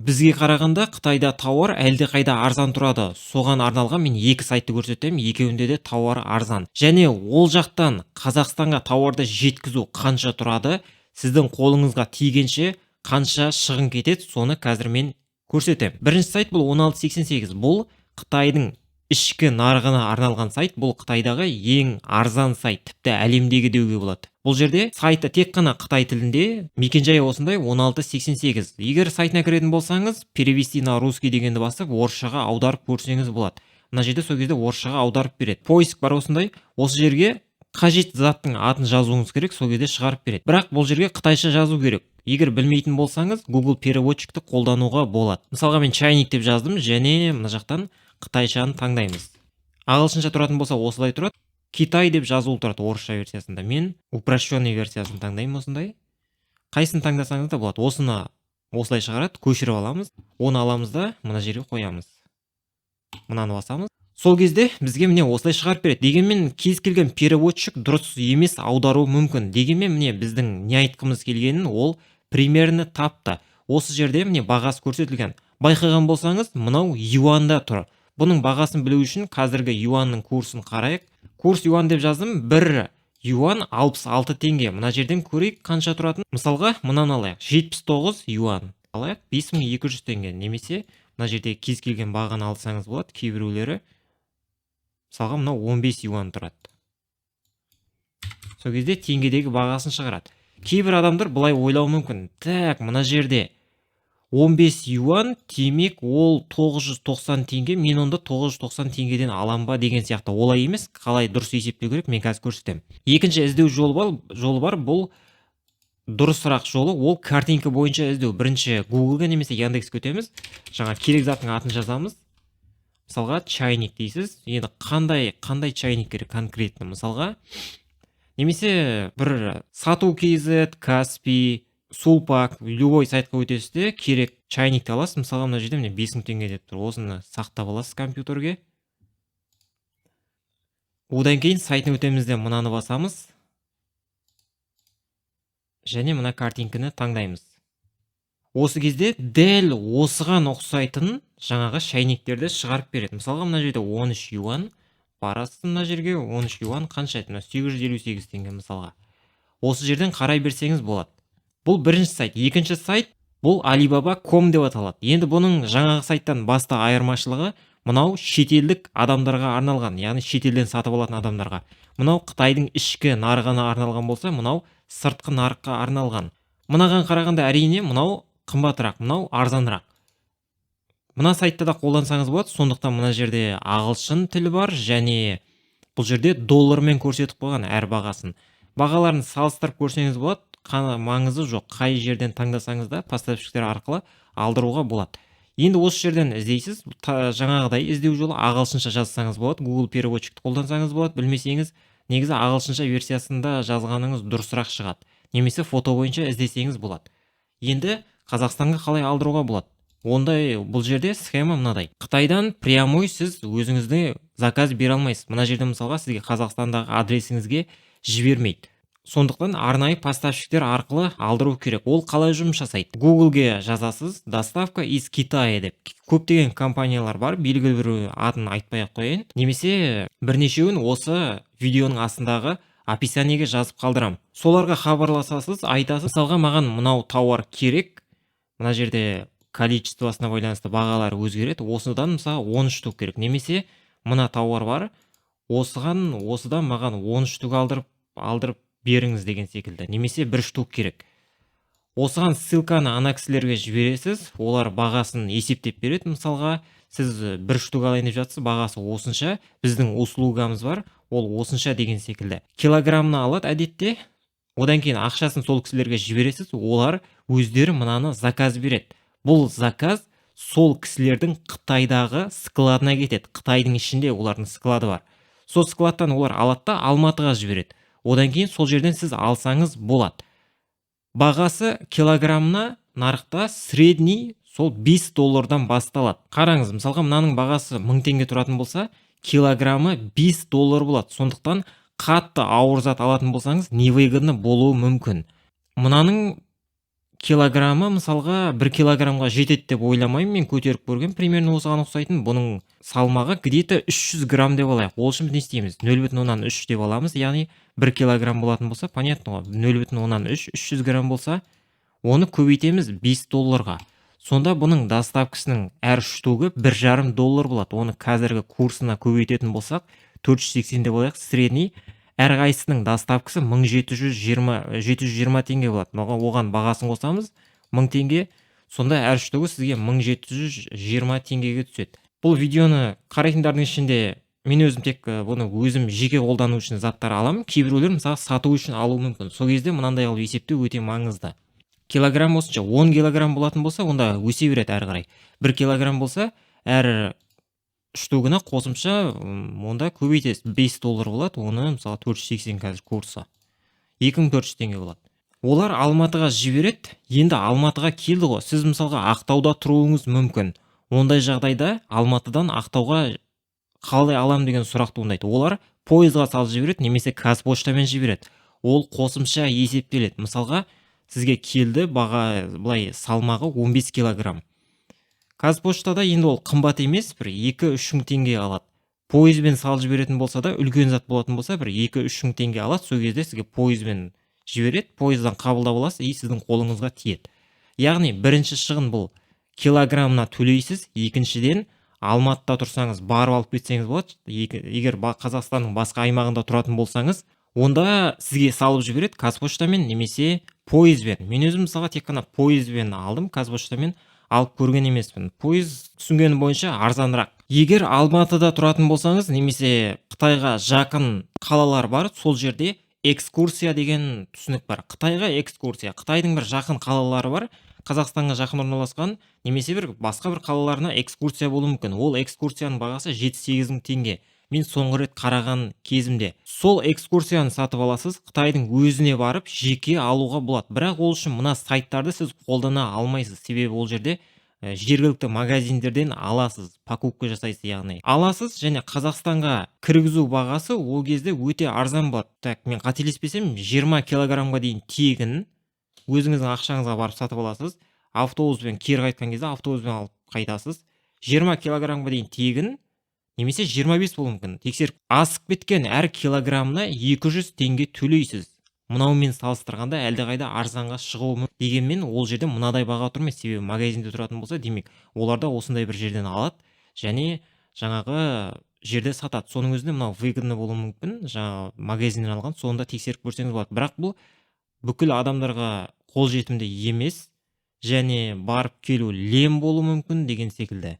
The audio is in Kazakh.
бізге қарағанда Қытайда тауар әлдеқайда арзан тұрады. Соған арналған мен екі сайтты көрсетемін, екеуінде де тауар арзан. Және ол жақтан Қазақстанға тауарды жеткізу қанша тұрады, сіздің қолыңызға тигенше қанша шығын кетеді, соны қазір мен көрсетемін. Бірінші сайт бұл 1688. Бұл Қытайдың ішкі нарығына арналған сайт. Бұл Қытайдағы ең арзан сайт, тіпті әлемдегі деуге болады. Бұл жерде сайты тек қана Қытай тілінде, мекенжайы осындай 1688. Егер сайтына кіретін болсаңыз, перевести на русский дегенді басып, орысшаға аударып көрсеңіз болады. Мына жерде сол кезде орысшаға аударып береді. Поиск бар осындай. Осы жерге қажет заттың атын жазуыңыз керек, сол кезде шығарып береді. Бірақ бұл жерге қытайша жазу керек. Егер білмейтін болсаңыз, Google переводчикті қолдануға болады. Мысалға мен чайник деп жаздым, және мына жақтан қытайшаны таңдаймыз. Ағылшынша тұратын болса осылай тұрады. Китай деп жазылу тұрады орысша версиясында. Мен упрощенный версиясын таңдаймын осындай. Қайсын таңдасаңыз да болады. Осыны осылай шығарады, көшіріп аламыз. Оны аламыз да мына жерге қоямыз. Мынаны басамыз. Сол кезде бізге міне осылай шығарып береді. Дегенмен кез келген переводчик дұрыс емес аудару мүмкін. Дегенмен міне біздің не айтқымыз келгенін ол примерно тапты. Осы жерде міне бағасы көрсетілген. Байқаған болсаңыз, мынау юанда тұр. Бұның бағасын білу үшін қазіргі юанның курсын қарайық. Курс юан деп жаздым. 1 юан 66 теңге. Мына жерден көрейік қанша тұратын. Мысалға, мынаны алайық. 79 юан. Алайық 5200 теңге. Немесе мына жерде кез келген бағаны алсаңыз болады. Кейбіреулері мысалға мынау 15 юан тұрады. Сол кезде теңгедегі бағасын шығарады. Кейбір адамдар былай ойлау мүмкін. Так, мына жерде 15 юан, демек ол 990 теңге, мен онда 990 теңгеден алам ба деген сияқты. Олай емес, қалай дұрыс есептеу керек, мен қазір көрсетемін. Екінші іздеу жолы бар, бұл дұрысырақ жолы, ол картинка бойынша іздеу. Бірінші Google-ға немесе Яндекске өтеміз. Жаңа керек заттың атын жазамыз. Мысалға чайник дейсіз. Енді қандай чайник керек конкретно. Мысалға немесе бір сату KZ, Каспи, Сулпак, любой сайтқа өтесіз, керек чайникті аласыз. Мысалға мына жерде міне 5000 теңге деп тұр. Осыны сақтап аласыз компьютерге. Одан кейін сайтына өтемізде мынаны басамыз. Және мына картинканы таңдаймыз. Осы кезде дәл осыған ұқсайтын жаңағы чайниктерді шығарып береді. Мысалға мына жерде 13 юан. Барасыз мына жерге 13 юан қанша айтты? 858 теңге мысалға. Осы жерден қарай берсеңіз болады. Бұл бірінші сайт. Екінші сайт бұл Alibaba.com деп аталады. Енді бұның жаңағы сайттан басты айырмашылығы мынау шетелдік адамдарға арналған, яғни шетелден сатып алатын адамдарға. Мынау Қытайдың ішкі нарығына арналған болса, мынау сыртқы нарыққа арналған. Мынаған қарағанда әрине мынау қымбатырақ, мынау арзанырақ. Мына сайтта да қолдансаңыз болады, сондықтан мына жерде ағылшын тілі бар, және бұл жерде доллармен көрсетіп қойған әр бағасын. Бағаларын салыстырып көрсеңіз болады, маңызы жоқ. Қай жерден таңдасаңыз да поставщиктер арқылы алдыруға болады. Енді осы жерден іздейсіз, жаңағыдай іздеу жолы ағылшынша жазсаңыз болады, Google переводчикті қолдансаңыз болады, білмесеңіз, негізі ағылшынша версиясында жазғаныңыз дұрысырақ шығады. Немесе фото бойынша іздесеңіз болады. Енді Қазақстанға қалай алдыруға болады? Ондай бұл жерде схема мынадай. Қытайдан прямой сіз өзіңізді заказ бере алмайсыз. Мына жерде мысалға сізге Қазақстандағы адресіңізге жібермейді. Сондықтан арнайы поставщиктер арқылы алдыру керек. Ол қалай жұмыс жасайды? Google-ге жазасыз, доставка из Китая деп. Көптеген компаниялар бар, белгілі бір атын айтпай-ақ қояйын. Немесе бірнешеуін осы видеоның астындағы описаниеге жазып қалдырам. Соларға хабарласасыз, айтасыз, мысалға маған мынау тауар керек. Мына жерде количествосына байланысты бағалар өзгереді. Осыдан мысалы 13 штук керек. Немесе мына тауар бар. Осыдан маған 13 штук алдырып беріңіз деген секілді. Немесе 1 штук керек. Осыған ссылканы ана кісілерге жібересіз. Олар бағасын есептеп береді. Мысалға сіз 1 штук алайын деп жатсыз, бағасы осынша. Біздің услугамыз бар, ол осынша деген секілді. Килограммны алады әдетте. Одан кейін ақшасын сол кісілерге жібересіз. Олар өздері мынаны заказ береді. Бұл заказ сол кісілердің Қытайдағы складына кетеді. Қытайдың ішінде олардың склады бар. Сол складтан олар алады да Алматыға жібереді. Одан кейін сол жерден сіз алсаңыз болады. Бағасы килограммына нарықта средний сол 5 доллардан басталады. Қараңыз, мысалға мынаның бағасы 1000 теңге тұратын болса, килограммы 5 доллар болады. Сондықтан қатты ауыр зат алатын болсаңыз, невыгодно болуы мүмкін. Мынаның килограммы мысалға 1 килограммға жетеді деп ойламаймын, мен көтеріп көргем примерно осыған ұқсайтын. Бұның салмағы где-то 300 грамм деп алайық. Ол үшін не істейміз? 0,3 деп аламыз, яғни 1 килограмм болатын болса, понятно ғой, 0,3 300 грамм болса, оны көбейтеміз $5. Сонда бұның доставкасының әр штугы $1,5 болады. Оны қазіргі курсына көбейтетін болсақ, 480 деп алайық, средний әрқайсысының доставкасы 720 теңге болады. Оған бағасын қосамыз 1000 теңге. Сонда әр штугы сізге 1720 теңгеге түседі. Бұл видеоны қарайтындардың ішінде мен өзім тек бұны өзім жеке қолдану үшін заттар аламын. Кейбіреулер мысалы сату үшін алуы мүмкін. Сол кезде мынандай алып есептеу өте маңызды. Килограмм осынша 10 килограмм болатын болса, онда өсе береді әрі қарай. 1 килограмм болса, әр штугына қосымша онда көбейтесіз. $5 болады. Оны мысалы 480 қазір курсы. 2400 теңге болады. Олар Алматыға жібереді. Енді Алматыға келді ғой. Сіз мысалға Ақтауда тұруыңыз мүмкін. Ондай жағдайда Алматыдан Ақтауға қалай алам деген сұрақ туындайды. Олар пойызға салып жібереді, немесе Қазпоштамен жібереді. Ол қосымша есептеледі. Мысалға сізге келді, баға былай салмағы 15 килограмм. Қазпоштада енді ол қымбат емес, бір 2-3 мың теңге алады. Пойызбен салып жіберетін болса да, үлкен зат болатын болса, бір 2-3 мың теңге алады. Сол кезде сізге пойызбен жібереді, пойыздан қабылдап аласыз, сіздің қолыңызға тиеді. Яғни бірінші шығын бұл килограммына төлейсіз, екіншіден Алматыда тұрсаңыз барып алып кетсеңіз болады. Егер Қазақстанның басқа аймағында тұратын болсаңыз, онда сізге салып жібереді Қазпоштамен немесе пойызбен. Мен өзім мысалға тек қана пойызбен алдым, Қазпоштамен алып көрген емеспін. Пойыз түсінгені бойынша арзанырақ. Егер Алматыда тұратын болсаңыз, немесе Қытайға жақын қалалар бар, сол жерде экскурсия деген түсінік бар. Қытайға экскурсия. Қытайдың бір жақын қалалары бар, Қазақстанға жақын орналасқан, немесе бір басқа бір қалаларына экскурсия болуы мүмкін. Ол экскурсияның бағасы 7-8 мың теңге. Мен соңғы рет қараған кезімде. Сол экскурсияны сатып аласыз, Қытайдың өзіне барып жеке алуға болады. Бірақ ол үшін мына сайттарды сіз қолдана алмайсыз. Себебі ол жерде жергілікті магазиндерден аласыз, покупка жасайсыз, яғни аласыз, және Қазақстанға кіргізу бағасы ол кезде өте арзан болады. Так, мен қателеспесем 20 килограммға дейін тегін өзіңіздің ақшаңызға барып сатып аласыз. Автобуспен кері қайтқан кезде автобуспен алып қайтасыз. 20 килограммға дейін тегін, немесе 25 болуы мүмкін. Тексеріп, асып кеткен әр килограммына 200 теңге төлейсіз. Мынаумен салыстырғанда әлдеқайда арзанға шығуы мүмкін. Дегенмен ол жерде мынадай баға тұрмайды. Себебі магазинде тұратын болса, демек оларда осындай бір жерден алады және жаңағы жерде сатады. Соның өзінде мынау выгодны болуы мүмкін. Жаңағы магазиннен алған, сонда тексеріп көрсеңіз болады. Бірақ бұл бүкіл адамдарға қолжетімді емес, және барып келу лем болуы мүмкін деген секілді.